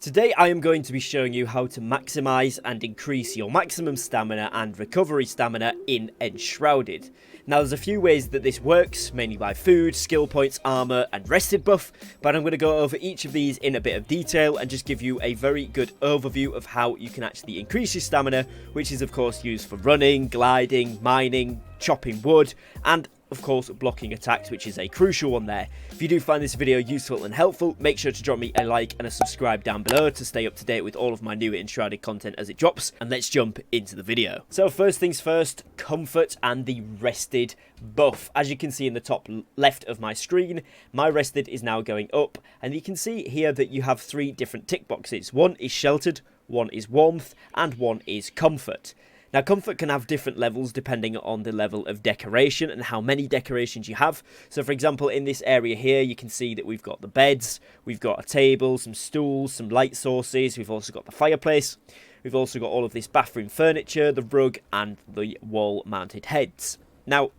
Today I am going to be showing you how to maximize and increase your maximum stamina and recovery stamina in Enshrouded. Now there's a few ways that this works, mainly by food, skill points, armor and rested buff, but I'm going to go over each of these in a bit of detail and just give you a very good overview of how you can actually increase your stamina, which is of course used for running, gliding, mining, chopping wood, and of course blocking attacks, which is a crucial one there. If you do find this video useful and helpful, make sure to drop me a like and a subscribe down below to stay up to date with all of my new Enshrouded content as it drops, and let's jump into the video. So first things first, comfort and the rested buff. As you can see in the top left of my screen, my rested is now going up, and you can see here that you have three different tick boxes. One is sheltered, one is warmth, and one is comfort. Now, comfort can have different levels depending on the level of decoration and how many decorations you have. So, for example, in this area here, you can see that we've got the beds, we've got a table, some stools, some light sources, we've also got the fireplace, we've also got all of this bathroom furniture, the rug, and the wall-mounted heads. Now,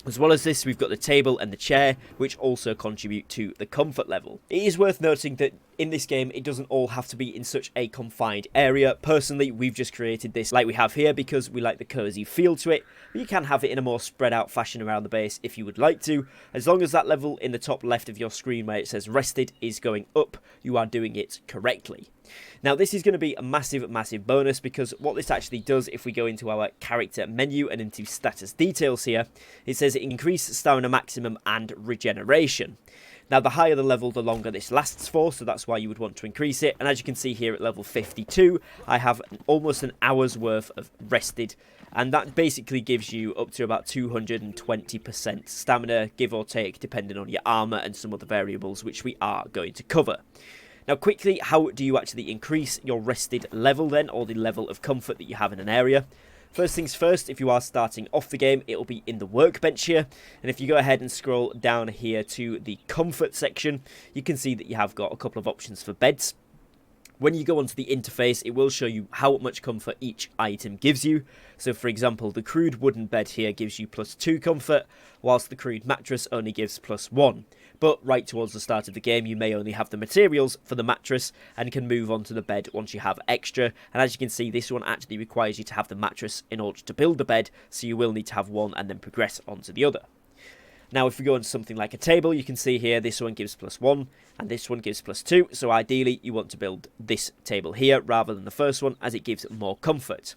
as well as this, we've got the table and the chair, which also contribute to the comfort level. It is worth noting that in this game, it doesn't all have to be in such a confined area. Personally, we've just created this like we have here because we like the cozy feel to it. But you can have it in a more spread out fashion around the base if you would like to. As long as that level in the top left of your screen where it says rested is going up, you are doing it correctly. Now, this is going to be a massive bonus because what this actually does, if we go into our character menu and into status details here, it says increase stamina maximum and regeneration. Now, the higher the level, the longer this lasts for, so that's why you would want to increase it. And as you can see here at level 52, I have almost an hour's worth of rested, and that basically gives you up to about 220% stamina, give or take, depending on your armor and some other variables, which we are going to cover. Now, quickly, how do you actually increase your rested level then, or the level of comfort that you have in an area? First things first, if you are starting off the game, it will be in the workbench here. And if you go ahead and scroll down here to the comfort section, you can see that you have got a couple of options for beds. When you go onto the interface, it will show you how much comfort each item gives you. So, for example, the crude wooden bed here gives you +2 comfort, whilst the crude mattress only gives +1. But right towards the start of the game, you may only have the materials for the mattress and can move on to the bed once you have extra. And as you can see, this one actually requires you to have the mattress in order to build the bed, so you will need to have one and then progress onto the other. Now, if we go into something like a table, you can see here this one gives +1 and this one gives +2. So ideally, you want to build this table here rather than the first one, as it gives more comfort.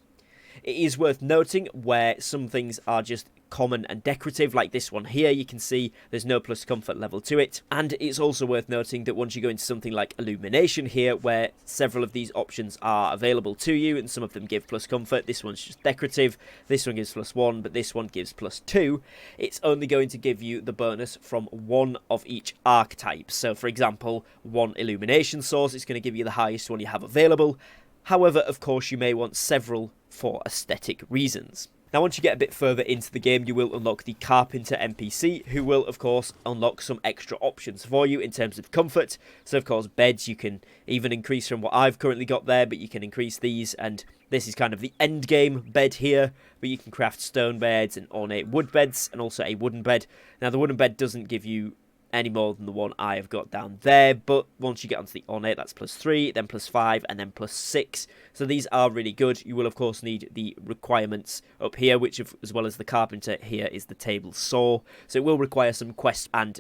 It is worth noting where some things are just common and decorative, like this one here. You can see there's no plus comfort level to it. And it's also worth noting that once you go into something like illumination here, where several of these options are available to you and some of them give plus comfort, this one's just decorative, this one gives +1, but this one gives +2, it's only going to give you the bonus from one of each archetype. So for example, one illumination source is going to give you the highest one you have available. However, of course, you may want several for aesthetic reasons. Now, once you get a bit further into the game, you will unlock the Carpenter NPC, who will, of course, unlock some extra options for you in terms of comfort. So, of course, beds you can even increase from what I've currently got there, but you can increase these, and this is kind of the end game bed here, but you can craft stone beds and ornate wood beds, and also a wooden bed. Now, the wooden bed doesn't give you any more than the one I have got down there, but once you get onto the ornate, that's +3, then +5, and then +6. So these are really good. You will of course need the requirements up here, which as well as the carpenter here is the table saw. So it will require some quests and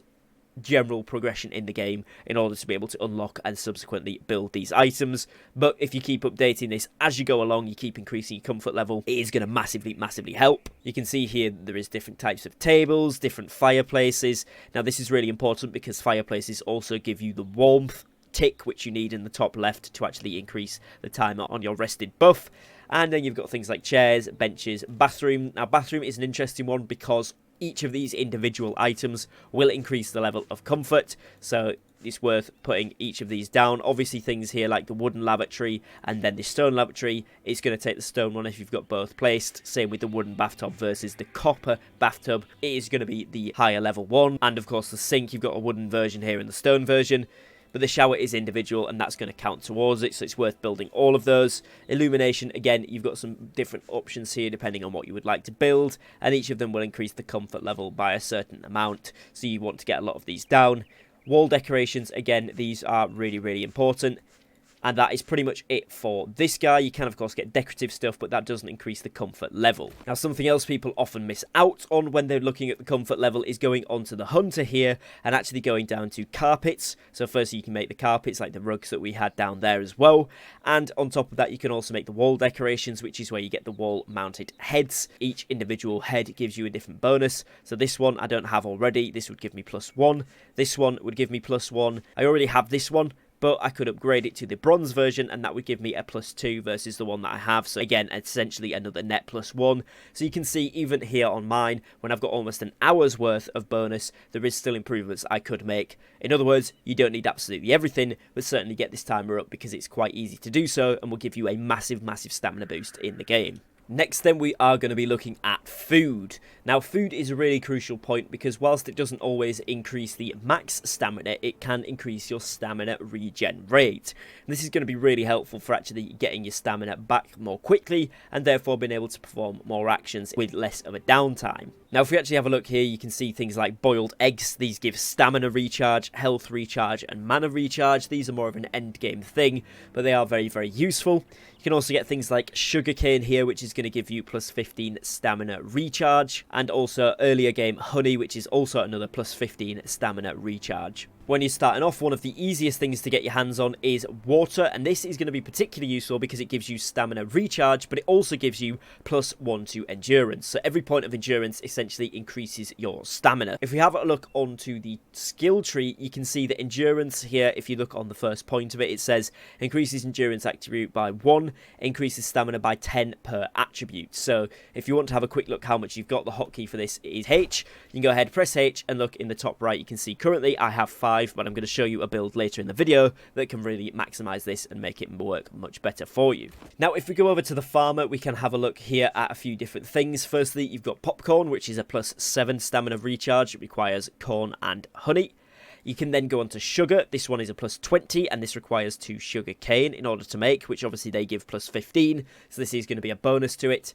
general progression in the game in order to be able to unlock and subsequently build these items. But if you keep updating this as you go along, you keep increasing your comfort level, it is going to massively help. You can see here there is different types of tables, different fireplaces. Now this is really important because fireplaces also give you the warmth tick which you need in the top left to actually increase the timer on your rested buff. And then you've got things like chairs, benches, bathroom. Now bathroom is an interesting one because each of these individual items will increase the level of comfort, so it's worth putting each of these down. Obviously things here like the wooden lavatory and then the stone lavatory, it's going to take the stone one if you've got both placed. Same with the wooden bathtub versus the copper bathtub, it is going to be the higher level one. And of course the sink, you've got a wooden version here and the stone version. But the shower is individual and that's going to count towards it, so it's worth building all of those. Illumination, again, you've got some different options here depending on what you would like to build, and each of them will increase the comfort level by a certain amount, so you want to get a lot of these down. Wall decorations, again, these are really important. And that is pretty much it for this guy. You can, of course, get decorative stuff, but that doesn't increase the comfort level. Now, something else people often miss out on when they're looking at the comfort level is going onto the hunter here and actually going down to carpets. So firstly, you can make the carpets like the rugs that we had down there as well. And on top of that, you can also make the wall decorations, which is where you get the wall-mounted heads. Each individual head gives you a different bonus. So this one I don't have already. This would give me +1. This one would give me +1. I already have this one, but I could upgrade it to the bronze version, and that would give me a +2 versus the one that I have. So again, essentially another net +1. So you can see even here on mine, when I've got almost an hour's worth of bonus, there is still improvements I could make. In other words, you don't need absolutely everything, but certainly get this timer up because it's quite easy to do so and will give you a massive, massive stamina boost in the game. Next then, we are going to be looking at food. Now, food is a really crucial point because whilst it doesn't always increase the max stamina, it can increase your stamina regen rate. And this is going to be really helpful for actually getting your stamina back more quickly and therefore being able to perform more actions with less of a downtime. Now, if we actually have a look here, you can see things like boiled eggs. These give stamina recharge, health recharge, and mana recharge. These are more of an end game thing, but they are very, very useful. You can also get things like sugarcane here, which is going to give you +15 stamina recharge, and also earlier game honey, which is also another +15 stamina recharge. When you're starting off, one of the easiest things to get your hands on is water, and this is going to be particularly useful because it gives you stamina recharge, but it also gives you +1 to endurance. So every point of endurance essentially increases your stamina. If we have a look onto the skill tree, you can see that endurance here, if you look on the first point of it, it says increases endurance attribute by 1, increases stamina by 10 per attribute. So if you want to have a quick look how much you've got, the hotkey for this is H. You can go ahead, press H, and look in the top right, you can see currently I have 5. But I'm going to show you a build later in the video that can really maximize this and make it work much better for you. Now, if we go over to the farmer, we can have a look here at a few different things. Firstly, you've got popcorn, which is a +7 stamina recharge. It requires corn and honey. You can then go on to sugar. This one is a +20, and this requires 2 sugar cane in order to make, which obviously they give +15. So this is going to be a bonus to it.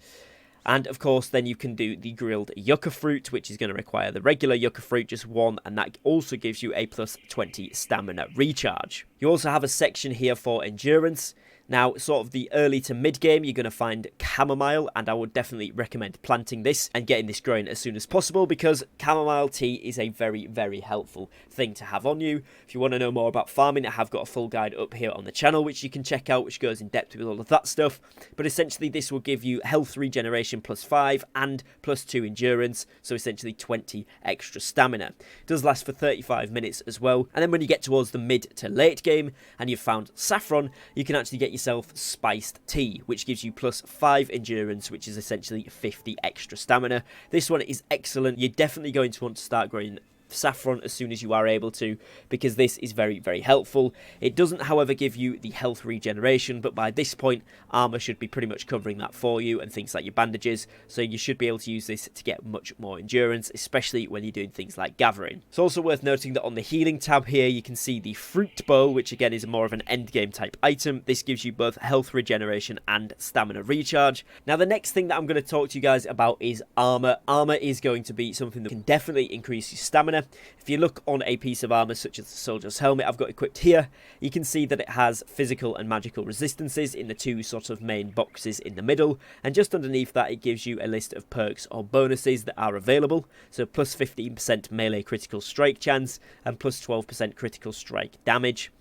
And of course, then you can do the grilled yucca fruit, which is going to require the regular yucca fruit, just 1, and that also gives you a +20 stamina recharge. You also have a section here for endurance. Now, sort of the early to mid game, you're going to find chamomile, and I would definitely recommend planting this and getting this growing as soon as possible because chamomile tea is a very, very helpful thing to have on you. If you want to know more about farming, I have got a full guide up here on the channel, which you can check out, which goes in depth with all of that stuff. But essentially, this will give you health regeneration +5 and +2 endurance, so essentially 20 extra stamina. It does last for 35 minutes as well. And then when you get towards the mid to late game and you've found saffron, you can actually get yourself spiced tea, which gives you +5 endurance, which is essentially 50 extra stamina. This one is excellent. You're definitely going to want to start growing saffron as soon as you are able to because this is very, very helpful. It doesn't, however, give you the health regeneration, but by this point, armor should be pretty much covering that for you and things like your bandages, so you should be able to use this to get much more endurance, especially when you're doing things like gathering. It's also worth noting that on the healing tab here, you can see the fruit bowl, which again is more of an end game type item. This gives you both health regeneration and stamina recharge. Now, the next thing that I'm going to talk to you guys about is armor. Armor is going to be something that can definitely increase your stamina. If you look on a piece of armor such as the soldier's helmet I've got equipped here, you can see that it has physical and magical resistances in the 2 sort of main boxes in the middle, and just underneath that it gives you a list of perks or bonuses that are available. So +15% melee critical strike chance and +12% critical strike damage.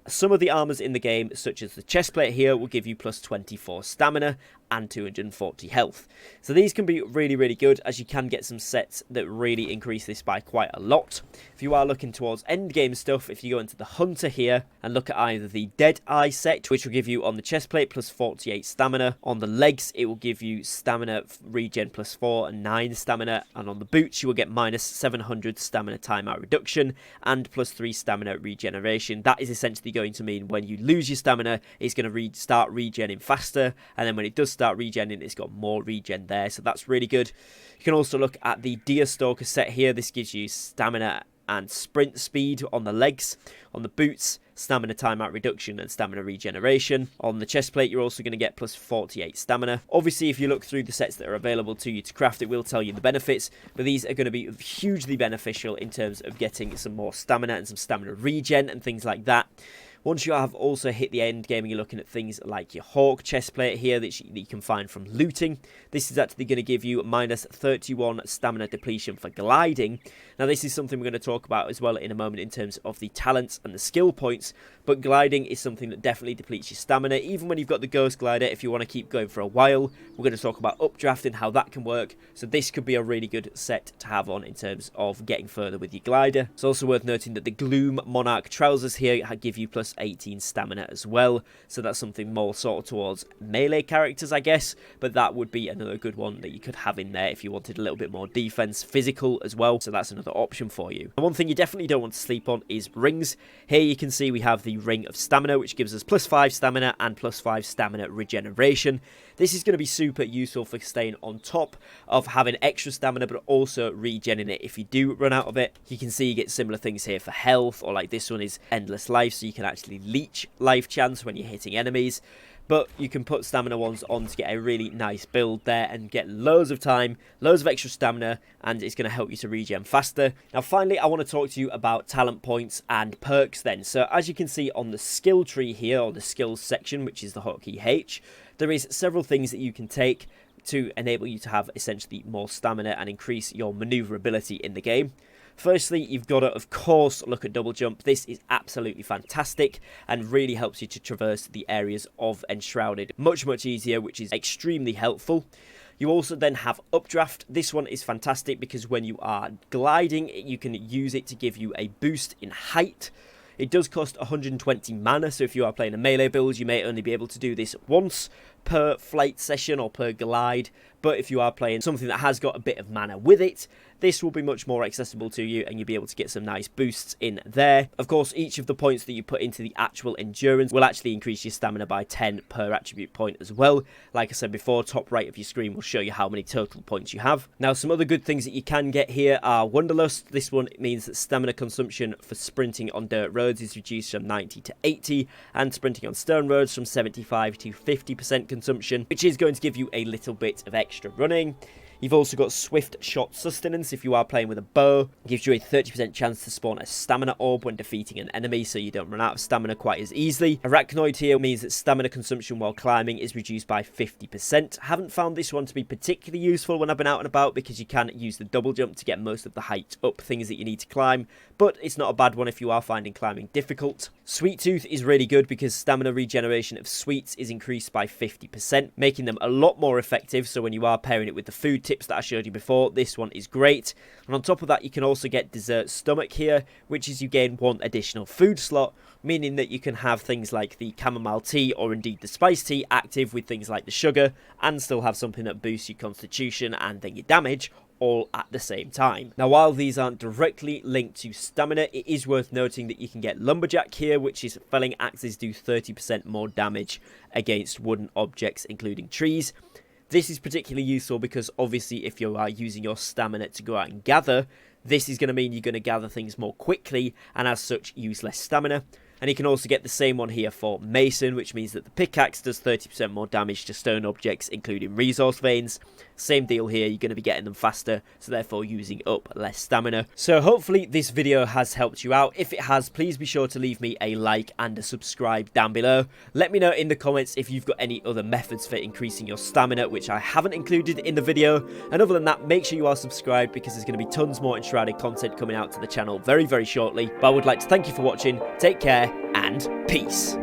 Some of the armors in the game, such as the chestplate here, will give you +24 stamina and 240 health. So these can be really, really good, as you can get some sets that really increase this by quite a lot. If you are looking towards end game stuff, if you go into the hunter here and look at either the Dead Eye set, which will give you on the chestplate +48 stamina, on the legs it will give you stamina regen +4 and 9 stamina, and on the boots you will get -700 stamina timeout reduction and +3 stamina regeneration. That is essentially going to mean when you lose your stamina, it's going to start regenning faster, and then when it does start regenning, it's got more regen there, so that's really good. You can also look at the Deerstalker set here. This gives you stamina and sprint speed on the legs. On the boots, stamina timeout reduction and stamina regeneration. On the chestplate, you're also going to get +48 stamina. Obviously, if you look through the sets that are available to you to craft, it will tell you the benefits, but these are going to be hugely beneficial in terms of getting some more stamina and some stamina regen and things like that. Once you have also hit the end game, you're looking at things like your Hawk chestplate here that you can find from looting. This is actually going to give you minus 31 stamina depletion for gliding. Now this is something we're going to talk about as well in a moment in terms of the talents and the skill points, but gliding is something that definitely depletes your stamina. Even when you've got the Ghost Glider, if you want to keep going for a while, we're going to talk about updraft and how that can work. So this could be a really good set to have on in terms of getting further with your glider. It's also worth noting that the Gloom Monarch trousers here give you plus 18 stamina as well, so that's something more sort of towards melee characters, I guess, but that would be another good one that you could have in there if you wanted a little bit more defense, physical as well, so that's another option for you. And one thing you definitely don't want to sleep on is rings. Here you can see we have the Ring of Stamina, which gives us plus 5 stamina and plus 5 stamina regeneration. This is going to be super useful for staying on top of having extra stamina, but also regenning it if you do run out of it. You can see you get similar things here for health, or like this one is endless life, so you can actually leech life chance when you're hitting enemies. But you can put stamina ones on to get a really nice build there and get loads of time, loads of extra stamina, and it's going to help you to regen faster. Now finally, I want to talk to you about talent points and perks then. So as you can see on the skill tree here, or the skills section, which is the hotkey H, there is several things that you can take to enable you to have essentially more stamina and increase your maneuverability in the game. Firstly, you've got to, of course, look at double jump. This is absolutely fantastic and really helps you to traverse the areas of Enshrouded much easier, which is extremely helpful. You also then have updraft. This one is fantastic because when you are gliding, you can use it to give you a boost in height. It does cost 120 mana, so if you are playing a melee build, you may only be able to do this once per flight session or per glide, but if you are playing something that has got a bit of mana with it, this will be much more accessible to you and you'll be able to get some nice boosts in there. Of course, each of the points that you put into the actual endurance will actually increase your stamina by 10 per attribute point as well. Like I said before, top right of your screen will show you how many total points you have. Now, some other good things that you can get here are Wanderlust. This one means that stamina consumption for sprinting on dirt roads is reduced from 90 to 80, and sprinting on stone roads from 75 to 50% consumption, which is going to give you a little bit of extra running. You've also got Swift Shot Sustenance. If you are playing with a bow, it gives you a 30% chance to spawn a stamina orb when defeating an enemy, so you don't run out of stamina quite as easily. Arachnoid here means that stamina consumption while climbing is reduced by 50%. Haven't found this one to be particularly useful when I've been out and about, because you can use the double jump to get most of the height up things that you need to climb, but it's not a bad one if you are finding climbing difficult. Sweet Tooth is really good because stamina regeneration of sweets is increased by 50%, making them a lot more effective, so when you are pairing it with the food tips that I showed you before, this one is great. And on top of that, you can also get Dessert Stomach here, which is you gain 1 additional food slot, meaning that you can have things like the chamomile tea or indeed the spice tea active with things like the sugar, and still have something that boosts your constitution and then your damage, all at the same time. Now, while these aren't directly linked to stamina, it is worth noting that you can get Lumberjack here, which is felling axes do 30% more damage against wooden objects, including trees. This is particularly useful because obviously if you are using your stamina to go out and gather, this is going to mean you're going to gather things more quickly and as such use less stamina. And you can also get the same one here for Mason, which means that the pickaxe does 30% more damage to stone objects, including resource veins. Same deal here, you're going to be getting them faster, so therefore using up less stamina. So hopefully this video has helped you out. If it has, please be sure to leave me a like and a subscribe down below. Let me know in the comments if you've got any other methods for increasing your stamina, which I haven't included in the video. And other than that, make sure you are subscribed, because there's going to be tons more Enshrouded content coming out to the channel very shortly. But I would like to thank you for watching, take care, and peace.